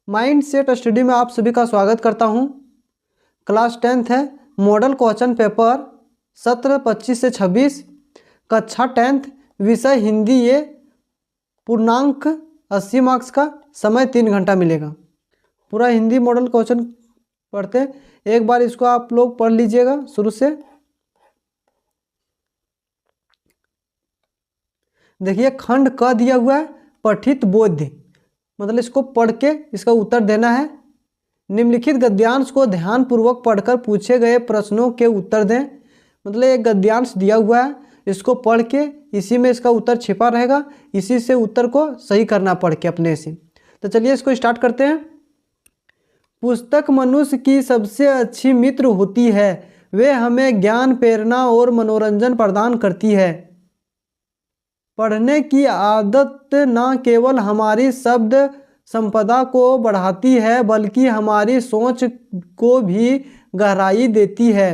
Mind set study में आप सभी का स्वागत करता हूं। क्लास 10th है, मॉडल क्वेश्चन पेपर सत्र 25 से 26, कक्षा 10th, विषय हिंदी। ये पूर्णांक 80 मार्क्स का, समय 3 घंटा मिलेगा। पूरा हिंदी मॉडल क्वेश्चन पढ़ते हैं। एक बार इसको आप लोग पढ़ लीजिएगा शुरू से। देखिए, खंड क दिया हुआ है, पठित बोध्य, मतलब इसको पढ़ के इसका उत्तर देना है। निम्नलिखित गद्यांश को ध्यानपूर्वक पढ़कर पूछे गए प्रश्नों के उत्तर दें। मतलब एक गद्यांश दिया हुआ है, इसको पढ़ के इसी में इसका उत्तर छिपा रहेगा, इसी से उत्तर को सही करना पढ़ के अपने से। तो चलिए इसको स्टार्ट करते हैं। पुस्तक मनुष्य की सबसे अच्छी मित्र होती है। वे हमें ज्ञान, प्रेरणा और मनोरंजन प्रदान करती है। पढ़ने की आदत न केवल हमारी शब्द संपदा को बढ़ाती है, बल्कि हमारी सोच को भी गहराई देती है।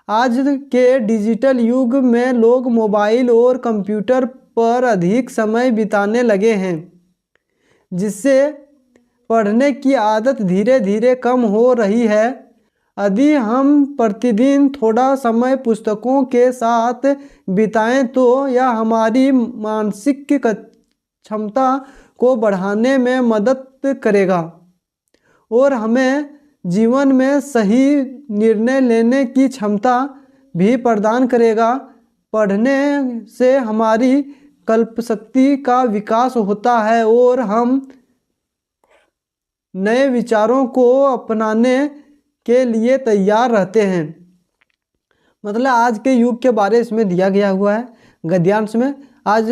आज के डिजिटल युग में लोग मोबाइल और कंप्यूटर पर अधिक समय बिताने लगे हैं, जिससे पढ़ने की आदत धीरे धीरे कम हो रही है। यदि हम प्रतिदिन थोड़ा समय पुस्तकों के साथ बिताएं तो यह हमारी मानसिक क्षमता को बढ़ाने में मदद करेगा और हमें जीवन में सही निर्णय लेने की क्षमता भी प्रदान करेगा। पढ़ने से हमारी कल्पशक्ति का विकास होता है और हम नए विचारों को अपनाने के लिए तैयार रहते हैं। मतलब आज के युग के बारे इसमें दिया गया हुआ है गद्यांश में। आज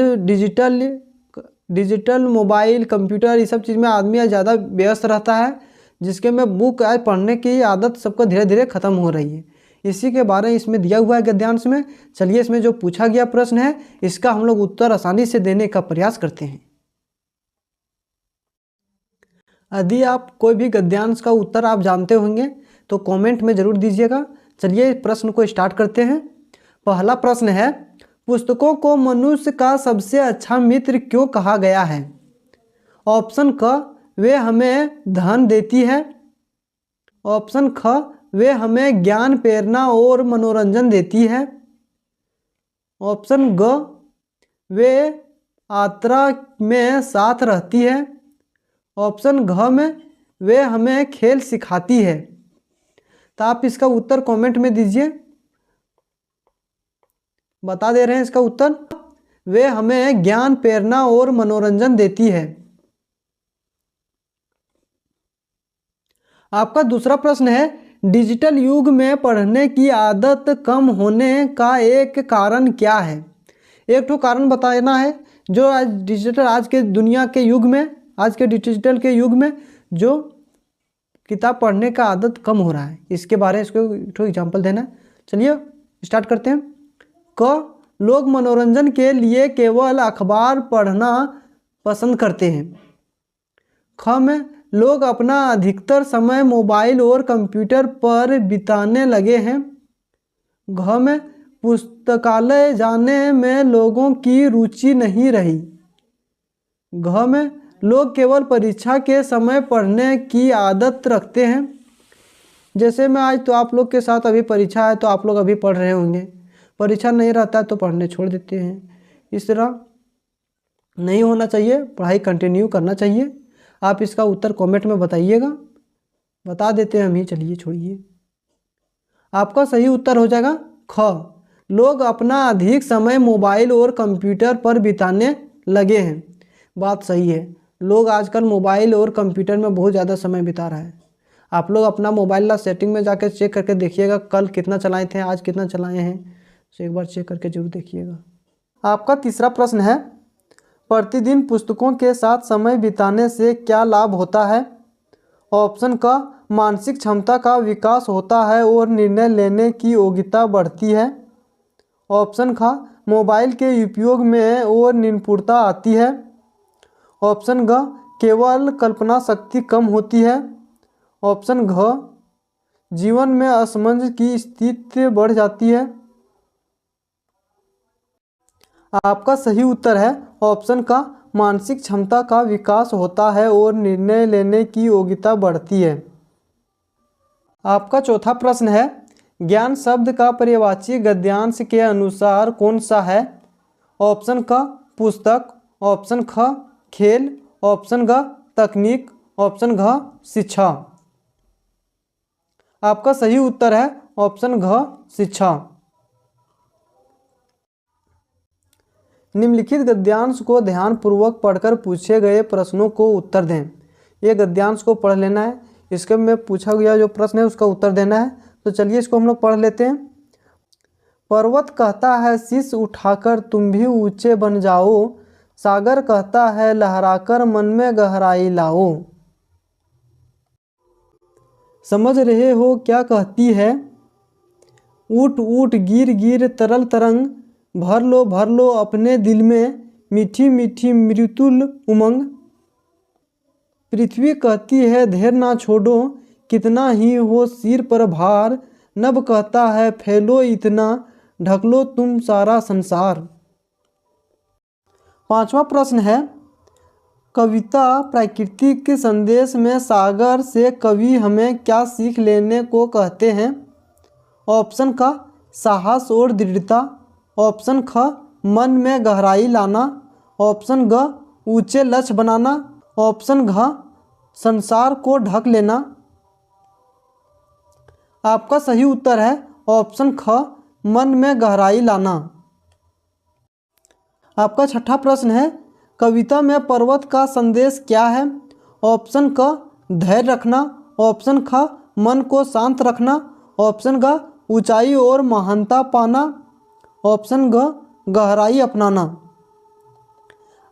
डिजिटल मोबाइल, कंप्यूटर, ये सब चीज़ में आदमी आज ज़्यादा व्यस्त रहता है, जिसके में बुक आज पढ़ने की आदत सबको धीरे धीरे ख़त्म हो रही है। इसी के बारे में इसमें दिया हुआ है गद्यांश में। चलिए इसमें जो पूछा गया प्रश्न है, इसका हम लोग उत्तर आसानी से देने का प्रयास करते हैं। यदि आप कोई भी गद्यांश का उत्तर आप जानते होंगे तो कमेंट में ज़रूर दीजिएगा। चलिए प्रश्न को स्टार्ट करते हैं। पहला प्रश्न है, पुस्तकों को मनुष्य का सबसे अच्छा मित्र क्यों कहा गया है? ऑप्शन क, वे हमें धन देती है। ऑप्शन ख, वे हमें ज्ञान, प्रेरणा और मनोरंजन देती है। ऑप्शन ग, वे यात्रा में साथ रहती है। ऑप्शन घ में, वे हमें खेल सिखाती है। तो आप इसका उत्तर कमेंट में दीजिए। बता दे रहे हैं इसका उत्तर, वे हमें ज्ञान, प्रेरणा और मनोरंजन देती है। आपका दूसरा प्रश्न है, डिजिटल युग में पढ़ने की आदत कम होने का एक कारण क्या है? एक तो कारण बताना है जो आज के दुनिया के युग में, आज के डिजिटल के युग में जो किताब पढ़ने का आदत कम हो रहा है, इसके बारे में इसको एग्जाम्पल देना है। चलिए स्टार्ट करते हैं। क, लोग मनोरंजन के लिए केवल अखबार पढ़ना पसंद करते हैं। ख में, लोग अपना अधिकतर समय मोबाइल और कंप्यूटर पर बिताने लगे हैं। घ में, पुस्तकालय जाने में लोगों की रुचि नहीं रही। घ में, लोग केवल परीक्षा के समय पढ़ने की आदत रखते हैं। जैसे मैं आज तो आप लोग के साथ अभी परीक्षा है तो आप लोग अभी पढ़ रहे होंगे, परीक्षा नहीं रहता है तो पढ़ने छोड़ देते हैं। इस तरह नहीं होना चाहिए, पढ़ाई कंटिन्यू करना चाहिए। आप इसका उत्तर कमेंट में बताइएगा, बता देते हैं हम ही। चलिए छोड़िए, आपका सही उत्तर हो जाएगा ख, लोग अपना अधिक समय मोबाइल और कंप्यूटर पर बिताने लगे हैं। बात सही है, लोग आजकल मोबाइल और कंप्यूटर में बहुत ज़्यादा समय बिता रहा है। आप लोग अपना मोबाइल ला सेटिंग में जाकर चेक करके देखिएगा, कल कितना चलाए थे, आज कितना चलाए हैं, तो एक बार चेक करके जरूर देखिएगा। आपका तीसरा प्रश्न है, प्रतिदिन पुस्तकों के साथ समय बिताने से क्या लाभ होता है? ऑप्शन का, मानसिक क्षमता का विकास होता है और निर्णय लेने की योग्यता बढ़ती है। ऑप्शन खा, मोबाइल के उपयोग में और निपुणता आती है। ऑप्शन ग, केवल कल्पना शक्ति कम होती है। ऑप्शन घ, जीवन में असमंजस की स्थिति बढ़ जाती है। आपका सही उत्तर है ऑप्शन का, मानसिक क्षमता का विकास होता है और निर्णय लेने की योग्यता बढ़ती है। आपका चौथा प्रश्न है, ज्ञान शब्द का पर्यायवाची गद्यांश के अनुसार कौन सा है? ऑप्शन क पुस्तक, ऑप्शन ख खेल, ऑप्शन ग तकनीक, ऑप्शन घ शिक्षा। आपका सही उत्तर है ऑप्शन घ शिक्षा। निम्नलिखित गद्यांश को ध्यानपूर्वक पढ़कर पूछे गए प्रश्नों को उत्तर दें। ये गद्यांश को पढ़ लेना है, इसके में पूछा गया जो प्रश्न है उसका उत्तर देना है। तो चलिए इसको हम लोग पढ़ लेते हैं। पर्वत कहता है शीश उठाकर तुम भी ऊंचे बन जाओ, सागर कहता है लहराकर मन में गहराई लाओ। समझ रहे हो क्या कहती है? ऊट ऊट गिर गिर तरल तरंग, भर लो अपने दिल में मीठी मीठी मृदुल उमंग। पृथ्वी कहती है धैर्य ना छोड़ो, कितना ही हो सिर पर भार, नभ कहता है फैलो इतना, ढक लो तुम सारा संसार। पांचवा प्रश्न है, कविता प्राकृतिक संदेश में सागर से कवि हमें क्या सीख लेने को कहते हैं? ऑप्शन का साहस और दृढ़ता, ऑप्शन ख मन में गहराई लाना, ऑप्शन ग ऊंचे लक्ष्य बनाना, ऑप्शन घ संसार को ढक लेना। आपका सही उत्तर है ऑप्शन ख मन में गहराई लाना। आपका छठा प्रश्न है, कविता में पर्वत का संदेश क्या है? ऑप्शन क धैर्य रखना, ऑप्शन ख मन को शांत रखना, ऑप्शन ग ऊंचाई और महानता पाना, ऑप्शन ग गहराई अपनाना।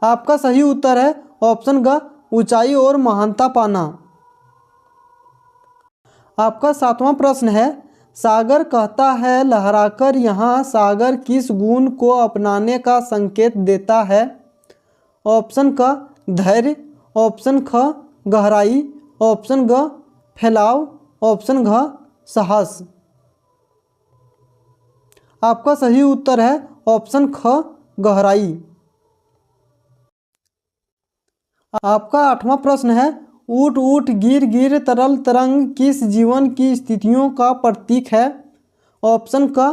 आपका सही उत्तर है ऑप्शन ग ऊंचाई और महानता पाना। आपका सातवां प्रश्न है, सागर कहता है लहराकर यहाँ, सागर किस गुण को अपनाने का संकेत देता है? ऑप्शन क धैर्य, ऑप्शन ख गहराई, ऑप्शन ग फैलाव, ऑप्शन घ साहस। आपका सही उत्तर है ऑप्शन ख गहराई। आपका आठवां प्रश्न है, ऊट ऊट गिर गिर तरल तरंग किस जीवन की स्थितियों का प्रतीक है? ऑप्शन क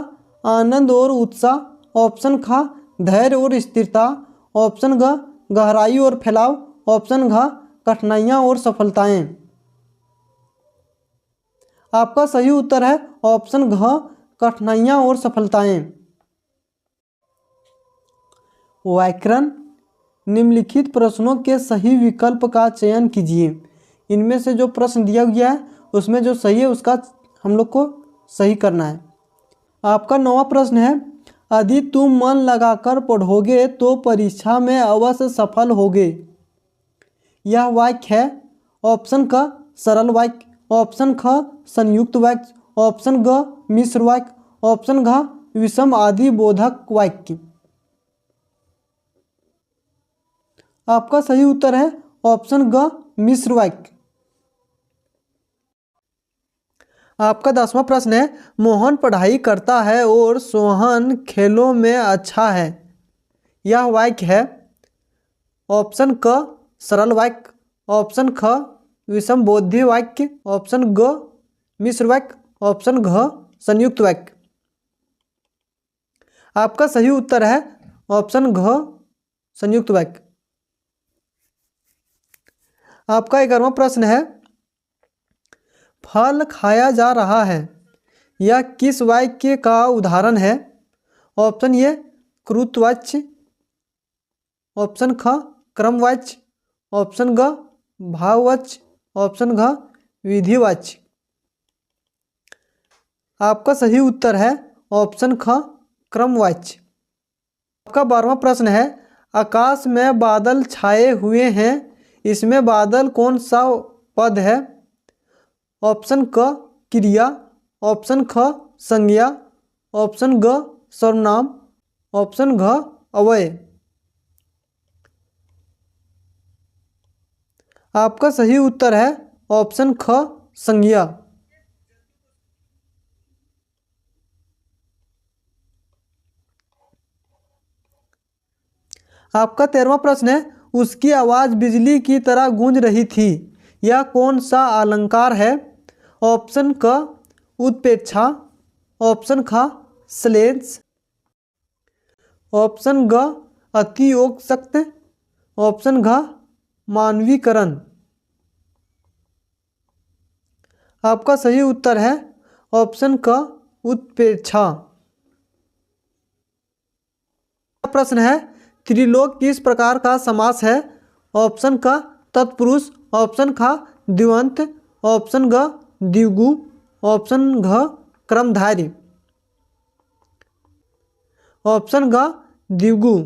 आनंद और उत्साह, ऑप्शन ख धैर्य और स्थिरता, ऑप्शन ग गहराई और फैलाव, ऑप्शन घ कठिनाइयाँ और सफलताएं। आपका सही उत्तर है ऑप्शन घ कठिनाइयाँ और सफलताएं। व्याकरण, निम्नलिखित प्रश्नों के सही विकल्प का चयन कीजिए। इनमें से जो प्रश्न दिया गया है उसमें जो सही है उसका हम लोग को सही करना है। आपका नौवां प्रश्न है, यदि तुम मन लगाकर पढ़ोगे तो परीक्षा में अवश्य सफल होगे। यह वाक्य है ऑप्शन क सरल वाक्य, ऑप्शन ख संयुक्त वाक्य, ऑप्शन ग मिश्र वाक्य, ऑप्शन घ विषम आदि बोधक वाक्य। आपका सही उत्तर है ऑप्शन ग मिश्र वाक्य। आपका 10वां प्रश्न है, मोहन पढ़ाई करता है और सोहन खेलों में अच्छा है। यह वाक्य है ऑप्शन क सरल वाक्य, ऑप्शन ख विषम बोध्य वाक्य, ऑप्शन ग मिश्र वाक्य, ऑप्शन घ संयुक्त वाक्य। आपका सही उत्तर है ऑप्शन घ संयुक्त वाक्य। आपका 11वां प्रश्न है, फल खाया जा रहा है। यह किस वाक्य का उदाहरण है? ऑप्शन ए कृतवाच्य, ऑप्शन ख क्रमवाच्य, ऑप्शन ग भाववाच्य, ऑप्शन घ विधिवाच्य। आपका सही उत्तर है ऑप्शन ख क्रमवाच्य। आपका 12वां प्रश्न है, आकाश में बादल छाए हुए हैं, इसमें बादल कौन सा पद है? ऑप्शन क क्रिया, ऑप्शन ख संज्ञा, ऑप्शन ग सर्वनाम, ऑप्शन घ अव्यय। आपका सही उत्तर है ऑप्शन ख संज्ञा। आपका 13वां प्रश्न है, उसकी आवाज़ बिजली की तरह गूंज रही थी। यह कौन सा अलंकार है? ऑप्शन क उत्प्रेक्षा, ऑप्शन ख श्लेष, ऑप्शन ग अतियोगशक्त, ऑप्शन घ मानवीकरण। आपका सही उत्तर है ऑप्शन क उत्प्रेक्षा। प्रश्न है त्रिलोक किस प्रकार का समास है? ऑप्शन क तत्पुरुष, ऑप्शन ख द्विवंत, ऑप्शन ग द्विगु, ऑप्शन घ क्रमधारी। ऑप्शन ग द्विगु।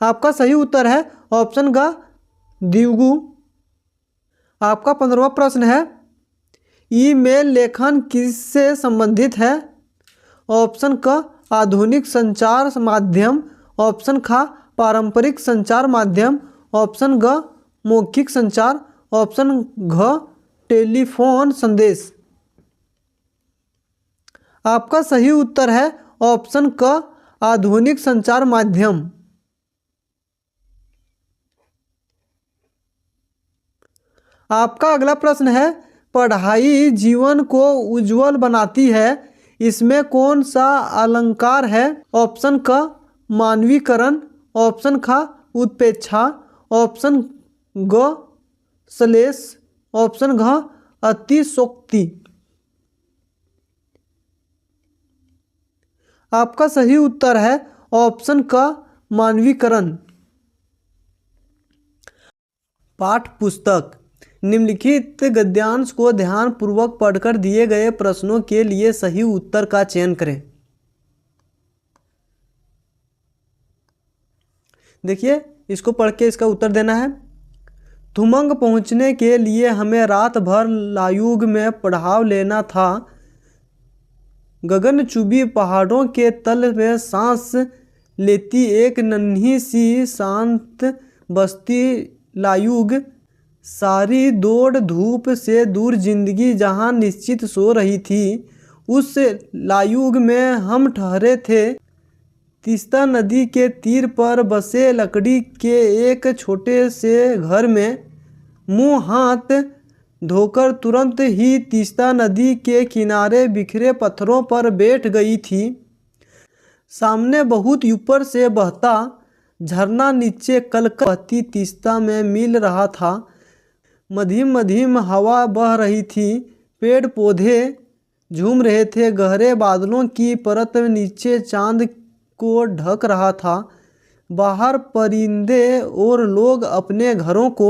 आपका सही उत्तर है ऑप्शन ग द्विगु। आपका 15वां प्रश्न है ईमेल लेखन किससे संबंधित है? ऑप्शन क आधुनिक संचार माध्यम, ऑप्शन ख पारंपरिक संचार माध्यम, ऑप्शन ग मौखिक संचार, ऑप्शन घ टेलीफोन संदेश। आपका सही उत्तर है ऑप्शन क आधुनिक संचार माध्यम। आपका अगला प्रश्न है पढ़ाई जीवन को उज्जवल बनाती है, इसमें कौन सा अलंकार है? ऑप्शन क मानवीकरण, ऑप्शन ख उत्प्रेक्षा, ऑप्शन ग श्लेष, ऑप्शन घ अतिशोक्ति। आपका सही उत्तर है ऑप्शन क मानवीकरण। पाठ पुस्तक निम्नलिखित गद्यांश को ध्यानपूर्वक पढ़कर दिए गए प्रश्नों के लिए सही उत्तर का चयन करें। देखिए इसको पढ़ के इसका उत्तर देना है। तुमंग पहुंचने के लिए हमें रात भर लायुग में पड़ाव लेना था। गगनचुंबी पहाड़ों के तल में सांस लेती एक नन्ही सी शांत बस्ती लायुग, सारी दौड़ धूप से दूर जिंदगी जहां निश्चित सो रही थी, उस लायुग में हम ठहरे थे। तीस्ता नदी के तीर पर बसे लकड़ी के एक छोटे से घर में मुंह हाथ धोकर तुरंत ही तीस्ता नदी के किनारे बिखरे पत्थरों पर बैठ गई थी। सामने बहुत ऊपर से बहता झरना नीचे कलकल बहती तीस्ता में मिल रहा था। मध्यम मध्यम हवा बह रही थी, पेड़ पौधे झूम रहे थे, गहरे बादलों की परत नीचे चांद को ढक रहा था। बाहर परिंदे और लोग अपने घरों को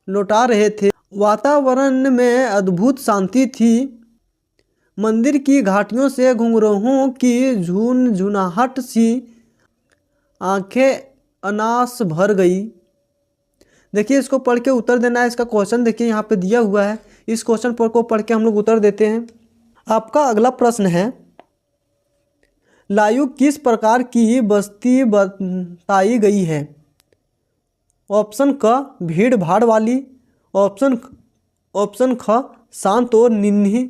लौटा रहे थे। वातावरण में अद्भुत शांति थी। मंदिर की घाटियों से घुंघरूओं की झुनझुनाहट सी आंखें अनास भर गई। देखिए इसको पढ़ के उत्तर देना है। इसका क्वेश्चन देखिए यहाँ पे दिया हुआ है। इस क्वेश्चन को पढ़ के हम लोग उत्तर देते हैं। आपका अगला प्रश्न है लायुग किस प्रकार की बस्ती बताई गई है? ऑप्शन क भीड़ भाड़ वाली, ऑप्शन ख शांत और निन्ही,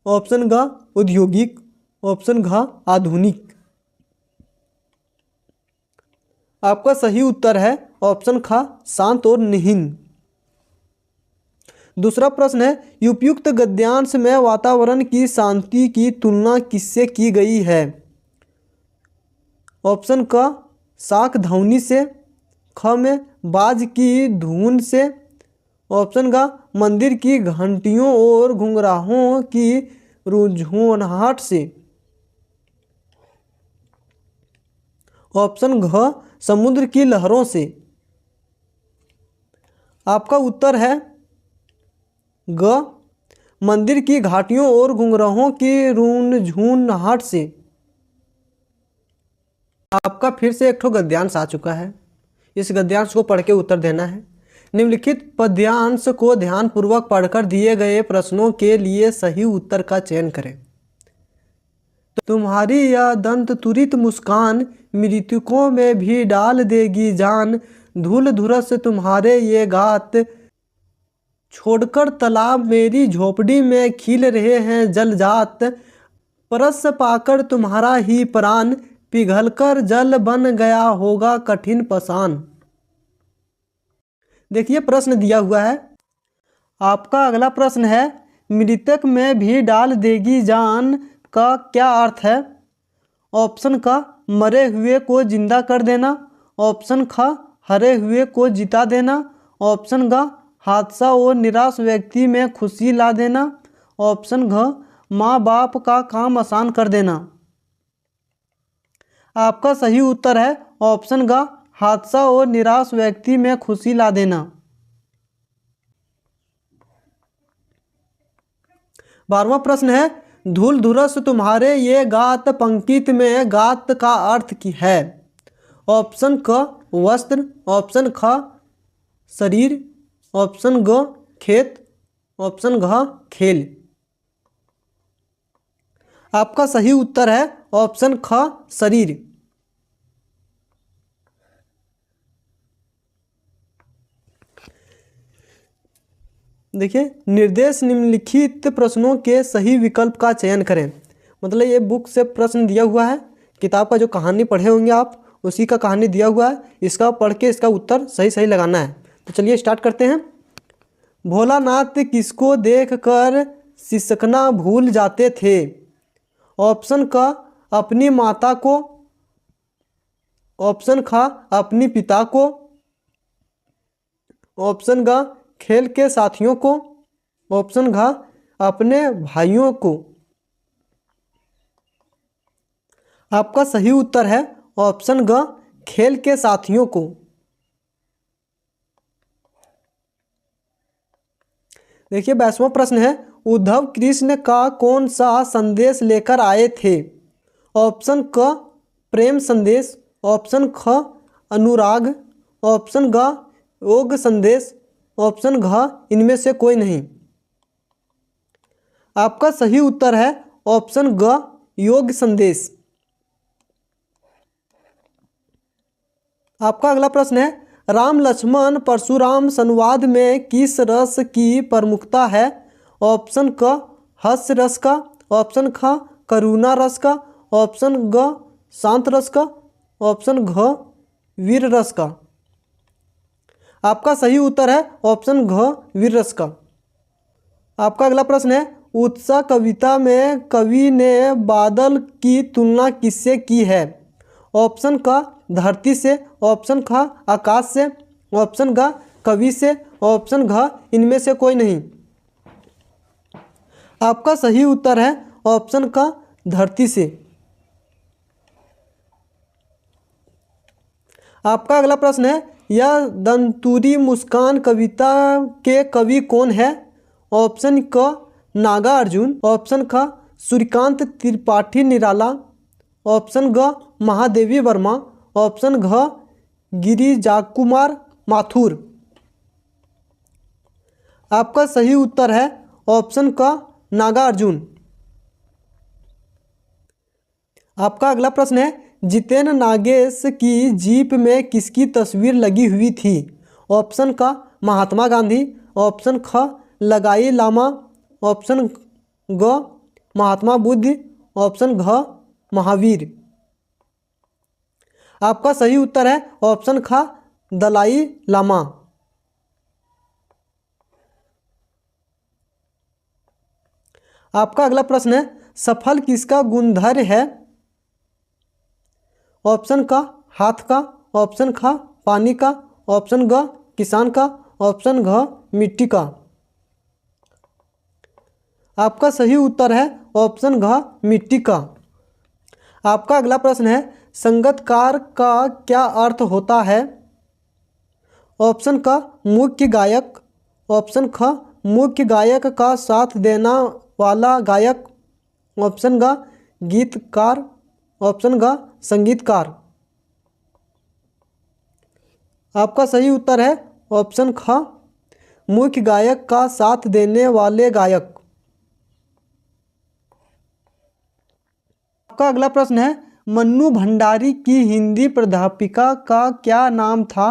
ऑप्शन ग औद्योगिक, ऑप्शन घ आधुनिक। आपका सही उत्तर है ऑप्शन ख शांत और निहीन। दूसरा प्रश्न है उपयुक्त गद्यांश में वातावरण की शांति की तुलना किससे की गई है? ऑप्शन क शाख ध्वनि से, ख में बाज की धुन से, ऑप्शन ग मंदिर की घंटियों और घुंघराहों की रुझानहाट से, ऑप्शन घ समुद्र की लहरों से। आपका उत्तर है ग मंदिर की घाटियों और घुंघराहों की रुझानहाट से। आपका फिर से एक ठो गद्यांश आ चुका है। इस गद्यांश को पढ़ के उत्तर देना है। निम्नलिखित पद्यांश को ध्यानपूर्वक पढ़कर दिए गए प्रश्नों के लिए सही उत्तर का चयन करें। तुम्हारी यह दंत तुरित मुस्कान मृतकों में भी डाल देगी जान। धूल धुरस तुम्हारे ये गात, छोड़कर तालाब मेरी झोपड़ी में खिल रहे हैं जलजात। परस पाकर तुम्हारा ही प्राण पिघलकर जल बन गया होगा कठिन पाषाण। देखिए प्रश्न दिया हुआ है। आपका अगला प्रश्न है, मृतक में भी डाल देगी जान का क्या अर्थ है? ऑप्शन का मरे हुए को जिंदा कर देना, ऑप्शन ख हरे हुए को जिता देना, ऑप्शन ग हादसा और निराश व्यक्ति में खुशी ला देना, ऑप्शन घ माँ बाप का काम आसान कर देना। आपका सही उत्तर है ऑप्शन ग हादसा और निराश व्यक्ति में खुशी ला देना। 12वां प्रश्न है, धूल धुरस तुम्हारे ये गात पंकित में गात का अर्थ की है? ऑप्शन क वस्त्र, ऑप्शन ख शरीर, ऑप्शन ग खेत, ऑप्शन घ खेल। आपका सही उत्तर है ऑप्शन ख शरीर। देखिए, निर्देश निम्नलिखित प्रश्नों के सही विकल्प का चयन करें। मतलब ये बुक से प्रश्न दिया हुआ है, किताब का जो कहानी पढ़े होंगे आप उसी का कहानी दिया हुआ है, इसका पढ़ के इसका उत्तर सही सही लगाना है। तो चलिए स्टार्ट करते हैं। भोलानाथ किसको देखकर सिसकना भूल जाते थे? ऑप्शन क अपनी माता को, ऑप्शन ख अपनी पिता को, ऑप्शन ग खेल के साथियों को, ऑप्शन घ अपने भाइयों को। आपका सही उत्तर है ऑप्शन ग खेल के साथियों को। देखिए 22वां प्रश्न है, उद्धव कृष्ण का कौन सा संदेश लेकर आए थे? ऑप्शन क प्रेम संदेश, ऑप्शन ख अनुराग, ऑप्शन ग योग संदेश, ऑप्शन घ इनमें से कोई नहीं। आपका सही उत्तर है ऑप्शन ग योग संदेश। आपका अगला प्रश्न है, राम लक्ष्मण परशुराम संवाद में किस रस की प्रमुखता है? ऑप्शन क हास्य रस का, ऑप्शन ख करुणा रस का, ऑप्शन ग शांत रस का, ऑप्शन घ वीर रस का। आपका सही उत्तर है ऑप्शन घ वीर रस का। आपका अगला प्रश्न है, उत्सा कविता में कवि ने बादल की तुलना किससे की है? ऑप्शन क धरती से, ऑप्शन ख आकाश से, ऑप्शन ग कवि से, ऑप्शन घ इनमें से कोई नहीं। आपका सही उत्तर है ऑप्शन क धरती से। आपका अगला प्रश्न है, यह दंतुरी मुस्कान कविता के कवि कौन है? ऑप्शन क नागार्जुन, ऑप्शन ख सूर्यकांत त्रिपाठी निराला, ऑप्शन ग महादेवी वर्मा, ऑप्शन घ गिरिजाकुमार माथुर। आपका सही उत्तर है ऑप्शन क नागार्जुन। आपका अगला प्रश्न है, जितेन नागेश की जीप में किसकी तस्वीर लगी हुई थी? ऑप्शन क महात्मा गांधी, ऑप्शन ख लगाई लामा, ऑप्शन ग महात्मा बुद्ध, ऑप्शन घ महावीर। आपका सही उत्तर है ऑप्शन ख दलाई लामा। आपका अगला प्रश्न है, सफल किसका गुणधर्य है? ऑप्शन क हाथ का, ऑप्शन ख पानी का, ऑप्शन ग किसान का, ऑप्शन घ मिट्टी का। आपका सही उत्तर है ऑप्शन घ मिट्टी का। आपका अगला प्रश्न है, संगीतकार का क्या अर्थ होता है? ऑप्शन क मुख्य गायक, ऑप्शन ख मुख्य गायक का साथ देना वाला गायक, ऑप्शन ग गीतकार, ऑप्शन ग संगीतकार। आपका सही उत्तर है ऑप्शन ख मुख्य गायक का साथ देने वाले गायक। आपका अगला प्रश्न है, मन्नू भंडारी की हिंदी प्राध्यापिका का क्या नाम था?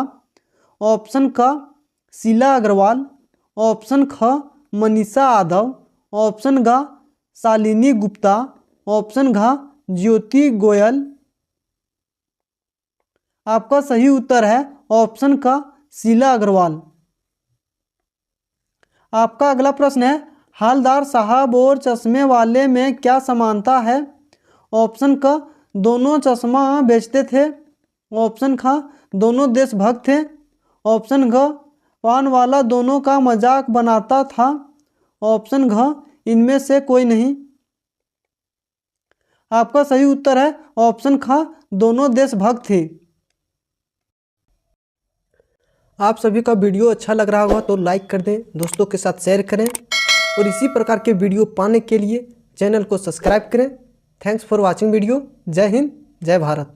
ऑप्शन क शीला अग्रवाल, ऑप्शन ख मनीषा यादव, ऑप्शन घ शालिनी गुप्ता, ऑप्शन घ ज्योति गोयल। आपका सही उत्तर है ऑप्शन का शीला अग्रवाल। आपका अगला प्रश्न है हालदार साहब और चश्मे वाले में क्या समानता है? ऑप्शन क दोनों चश्मा बेचते थे। ऑप्शन ख दोनों देशभक्त थे। ऑप्शन घ पान वाला दोनों का मजाक बनाता था। ऑप्शन घ इनमें से कोई नहीं। आपका सही उत्तर है ऑप्शन ख दोनों देशभक्त थे। आप सभी का वीडियो अच्छा लग रहा होगा तो लाइक कर दें, दोस्तों के साथ शेयर करें और इसी प्रकार के वीडियो पाने के लिए चैनल को सब्सक्राइब करें। Thanks for watching video. जय हिंद, जय भारत।